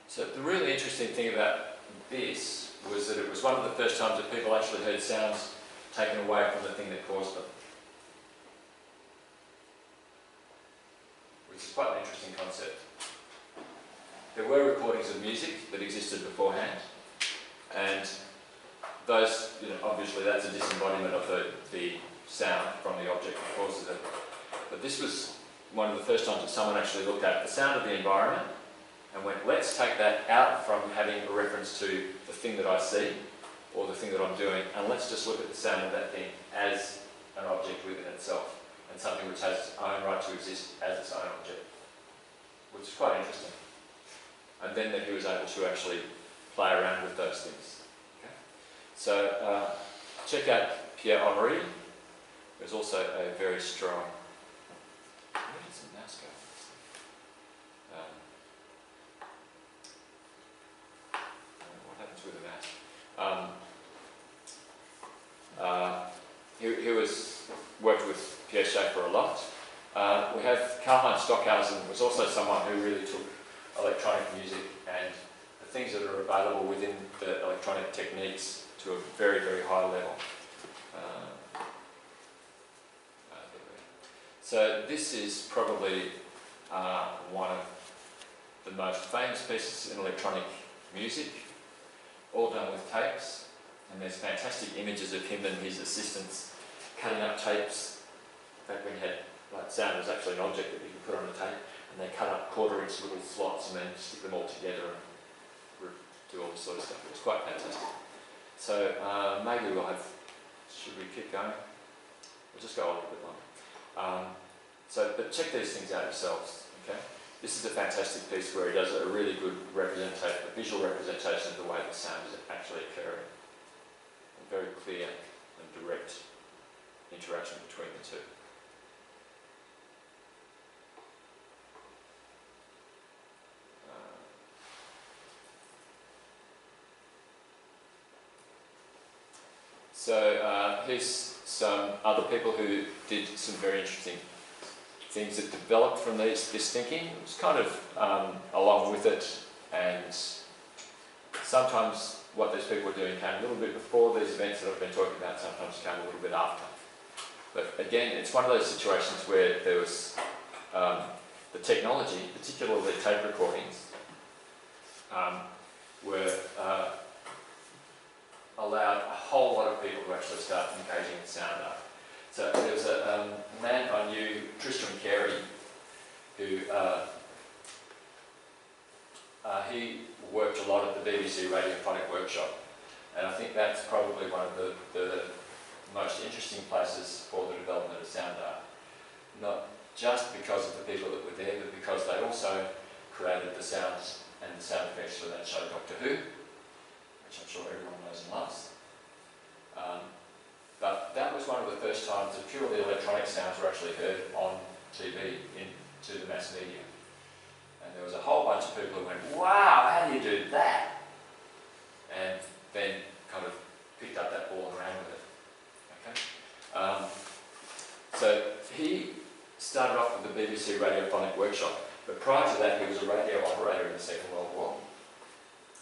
So the really interesting thing about this was that it was one of the first times that people actually heard sounds taken away from the thing that caused them. Which is quite an interesting concept. There were recordings of music that existed beforehand, and those, obviously that's a disembodiment of the sound from the object that causes it. But this was one of the first times that someone actually looked at the sound of the environment and went, let's take that out from having a reference to the thing that I see or the thing that I'm doing, and let's just look at the sound of that thing as an object within itself, and something which has its own right to exist as its own object, which is quite interesting. And then that he was able to actually play around with those things. Okay? So check out Pierre Henry. There's also a very strong... Where does the mouse go? What happens with the mouse? He was worked with Pierre Schaeffer a lot. We have Karlheinz Stockhausen was also someone who really took electronic music and the things that are available within the electronic techniques to a very, very high level. So this is probably one of the most famous pieces in electronic music, all done with tapes, and there's fantastic images of him and his assistants cutting up tapes. Back when you had, sound was actually an object that you could put on a tape, and they cut up quarter-inch little slots and then stick them all together and do all this sort of stuff. It was quite fantastic. So maybe we'll have, should we keep going? We'll just go a little bit longer. But check these things out yourselves, okay? This is a fantastic piece where he does a really good representation, a visual representation of the way the sound is actually occurring. A very clear and direct interaction between the two. So here's some other people who did some very interesting things that developed from this thinking. It was kind of along with it, and sometimes what these people were doing came a little bit before these events that I've been talking about, sometimes came a little bit after. But again, it's one of those situations where there was the technology, particularly tape recordings, were allowed a whole lot of people to actually start engaging with sound art. So there was a man I knew, Tristram Carey, who he worked a lot at the BBC Radiophonic Workshop, and I think that's probably one of the most interesting places for the development of sound art. Not just because of the people that were there, but because they also created the sounds and the sound effects for that show Doctor Who, which I'm sure everyone knows and loves. But that was one of the first times that purely electronic sounds were actually heard on TV to the mass media. And there was a whole bunch of people who went, wow, how do you do that? And then kind of picked up that ball and ran with it. Okay? So he started off with the BBC Radiophonic Workshop, but prior to that he was a radio operator in the Second World War.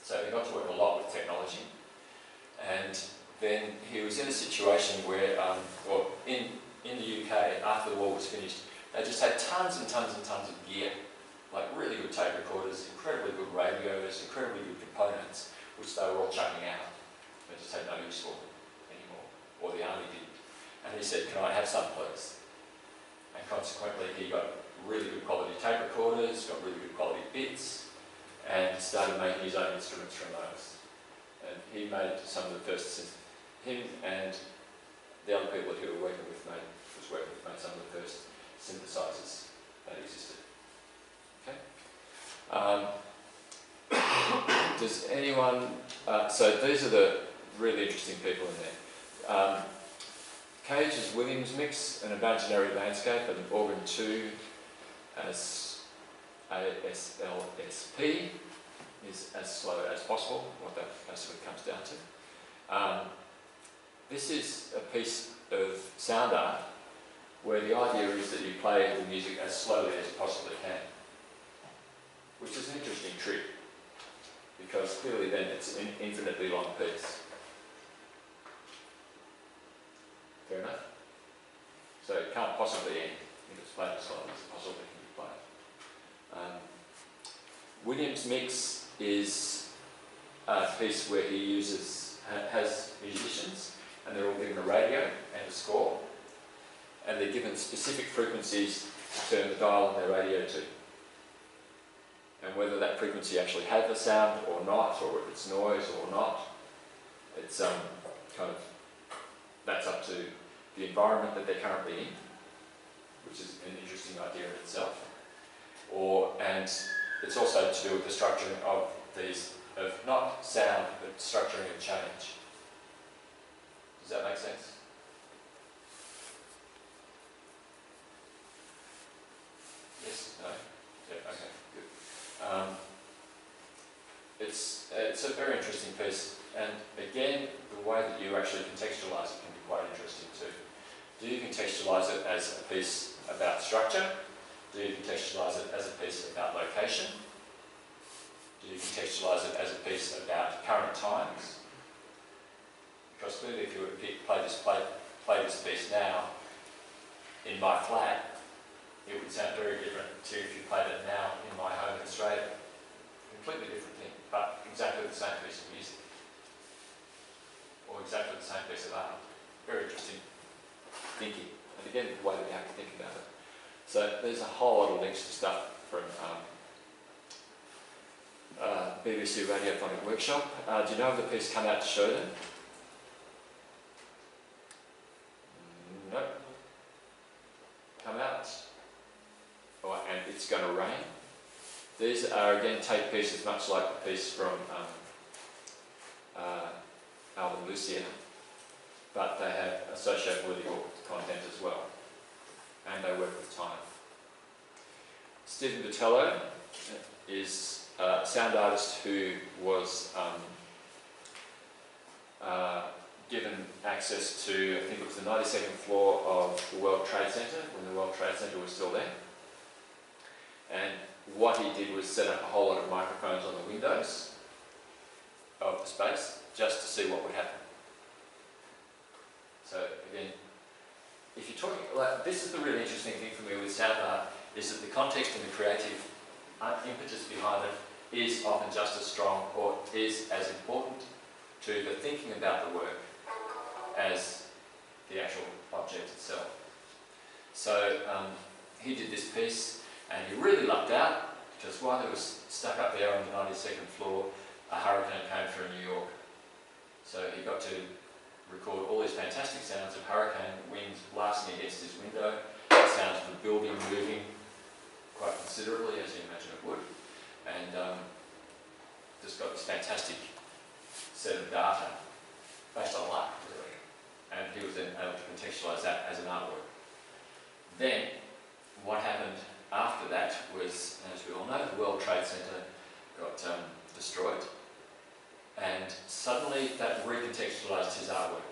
So he got to work a lot with technology. And then he was in a situation where, in the UK, after the war was finished, they just had tons and tons and tons of gear, like really good tape recorders, incredibly good radios, incredibly good components, which they were all chucking out. They just had no use for them anymore, or the army did. And he said, can I have some, please? And consequently, he got really good quality tape recorders, got really good quality bits, and started making his own instruments from those. And he made some of the first, him and the other people that he was working with made some of the first synthesizers that existed. Okay. Does anyone, so these are the really interesting people in there. Cage's Williams mix, An Imaginary Landscape, and Organ 2 as ASLSP is as slow as possible, what that basically comes down to. This is a piece of sound art where the idea is that you play the music as slowly as you possibly can, which is an interesting trick. because clearly then it's an infinitely long piece. Fair enough? So it can't possibly end if it's played as long as it possibly can be played. Williams' mix is a piece where he has musicians, and they're all given a radio and a score, and they're given specific frequencies to turn the dial on their radio to. And whether that frequency actually has a sound or not, or if it's noise or not, it's that's up to the environment that they're currently in, which is an interesting idea in itself. And it's also to do with the structuring of not sound, but structuring of change. Does that make sense? Yes? No? Yeah, okay, good. It's a very interesting piece, and again, the way that you actually contextualise it can be quite interesting too. Do you contextualise it as a piece about structure? Do you contextualise it as a piece about location? Do you contextualise it as a piece about current times? Because clearly if you were to play this piece now in my flat, it would sound very different to if you played it now in my home in Australia. Completely different thing, but exactly the same piece of music. Or exactly the same piece of art. Very interesting thinking. And again, the way that we have to think about it. So there's a whole lot of links to stuff from BBC Radiophonic Workshop. Do you know of the piece Come Out to Show Them? No. Come Out. Oh, and It's Gonna Rain. These are again tape pieces, much like the piece from album Lucia, but they have associated political content as well, and they work with time. Stephen Botello is a sound artist who was given access to, I think it was the 92nd floor of the World Trade Center, when the World Trade Center was still there. And what he did was set up a whole lot of microphones on the windows of the space, just to see what would happen. So again, if you're talking, like, this is the really interesting thing for me with sound art, is that the context and the creative impetus behind it is often just as strong or is as important to the thinking about the work as the actual object itself. So he did this piece and he really lucked out because while he was stuck up there on the 92nd floor, a hurricane came through New York. So he got to record all these fantastic sounds of hurricane winds blasting against his window, sounds of the building moving quite considerably, as you imagine it would, and just got this fantastic set of data based on luck, really. And he was then able to contextualise that as an artwork. Then, what happened after that was, as we all know, the World Trade Center got destroyed, and suddenly that recontextualised his artwork.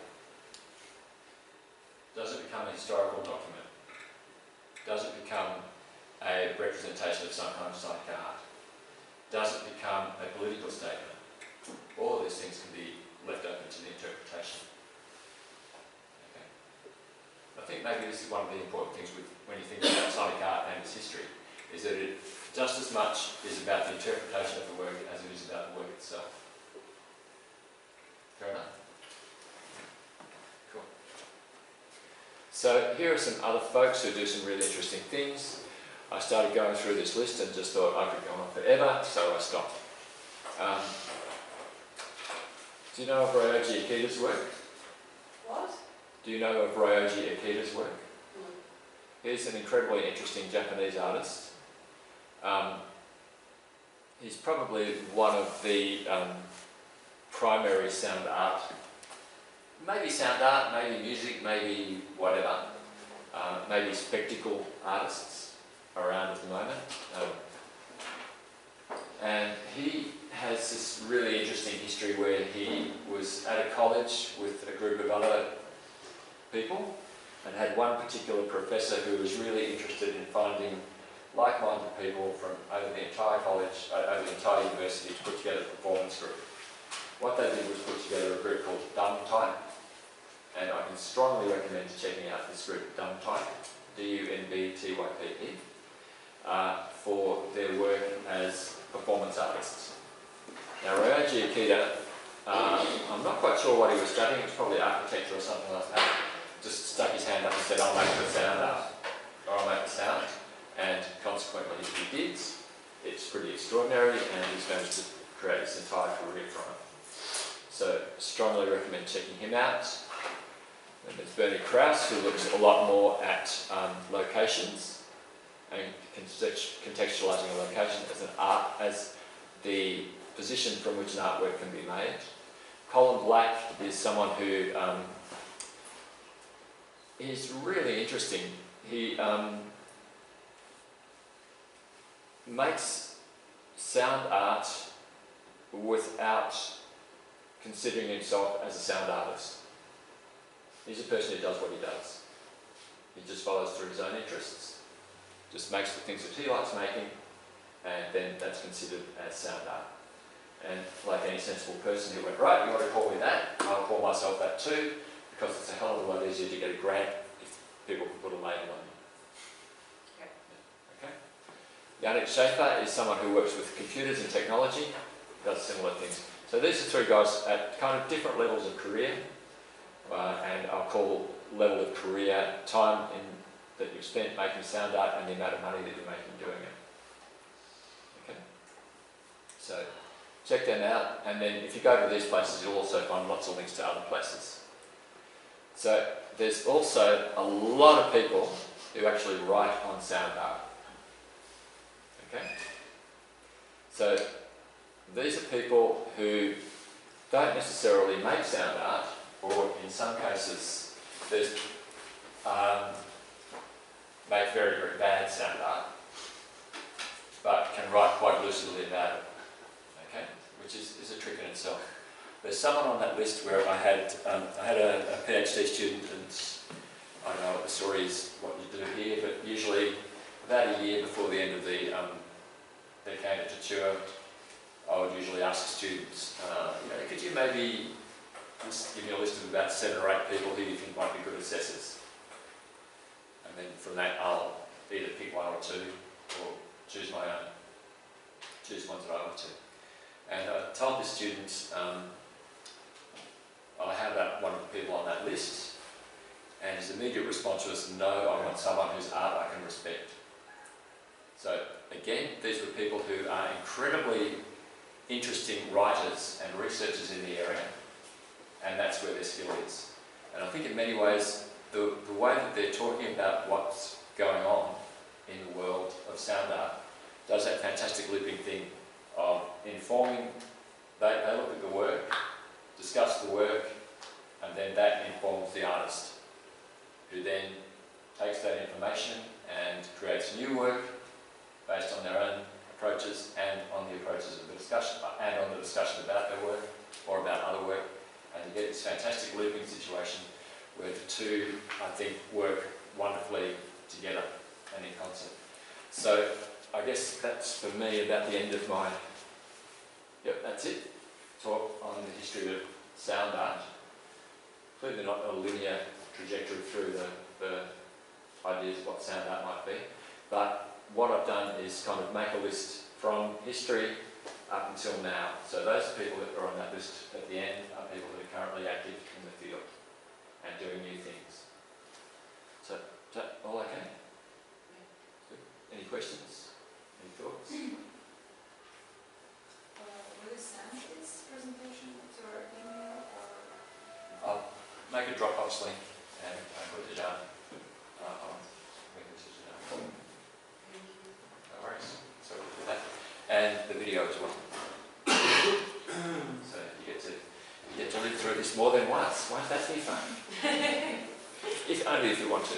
Does it become a historical document? Does it become a representation of some kind of sonic art? Does it become a political statement? All of these things can be left open to the interpretation. Okay. I think maybe this is one of the important things when you think about sonic art and its history, is that it just as much is about the interpretation of the work as it is about the work itself. Fair enough? Cool. So here are some other folks who do some really interesting things. I started going through this list and just thought I could go on forever, so I stopped. Do you know of Ryoji Ikita's work? What? Do you know of Ryoji Ikita's work? No. He's an incredibly interesting Japanese artist. He's probably one of the primary sound art, maybe music, maybe whatever, maybe spectacle artists around at the moment. And he has this really interesting history where he was at a college with a group of other people and had one particular professor who was really interested in finding like-minded people from over the entire college, over the entire university to put together a performance group. What they did was put together a group called Dumb Type, and I can strongly recommend checking out this group, Dumb Type, DUMBTYPE, for their work as performance artists. Now, Ryoji Ikeda, I'm not quite sure what he was studying, it was probably architecture or something like that, just stuck his hand up and said, I'll make the sound art, or I'll make the sound, and consequently he did. It's pretty extraordinary, and he's managed to create his entire career from it. So, strongly recommend checking him out. And there's Bernie Krause, who looks a lot more at locations and contextualising a location as an art, as the position from which an artwork can be made. Colin Black is someone who is really interesting. He makes sound art without considering himself as a sound artist. He's a person who does what he does. He just follows through his own interests, just makes the things that he likes making, and then that's considered as sound art. And like any sensible person, he went, right, you want to call me that? I'll call myself that too, because it's a hell of a lot easier to get a grant if people can put a label on you. Okay. Yannick Schaefer is someone who works with computers and technology, does similar things. So these are three guys at kind of different levels of career, and I'll call level of career time that you've spent making sound art and the amount of money that you're making doing it. Okay. So check them out, and then if you go to these places, you'll also find lots of links to other places. So there's also a lot of people who actually write on sound art. Okay? So these are people who don't necessarily make sound art, or in some cases, there's make very, very bad sound art, but can write quite lucidly about it. Okay? Which is a trick in itself. There's someone on that list where I had a PhD student, and I don't know what the story is, what you do here, but usually about a year before the end of their candidature, I would usually ask students, could you maybe just give me a list of about 7 or 8 people who you think might be good assessors? And then from that, I'll either pick 1 or 2, or choose my own. Choose ones that I want to. And I told the students, how about one of the people on that list? And his immediate response was, no, I want someone whose art I can respect. So again, these were people who are incredibly interesting writers and researchers in the area, and that's where their skill is. And I think in many ways, the way that they're talking about what's going on in the world of sound art does that fantastic looping thing of informing. They look at the work, discuss the work, and then that informs the artist, who then takes that information and creates new work based on their own approaches and on the approaches of the discussion, and on the discussion about their work or about other work. And you get this fantastic looping situation where the two, I think, work wonderfully together and in concert. So I guess that's for me about the end of my, that's it, talk on the history of sound art. Clearly not a linear trajectory through the ideas of what sound art might be, but what I've done is kind of make a list from history up until now. So those people that are on that list at the end are people that are currently active in the field and doing new things. So, is that all okay? Good. Any questions? Any thoughts? Will you send this presentation to your email or? I'll make a Dropbox link and put it down on no worries. So we'll do that. And the video as well. So you get to live through this more than once. Won't that be fun? If only if you want to.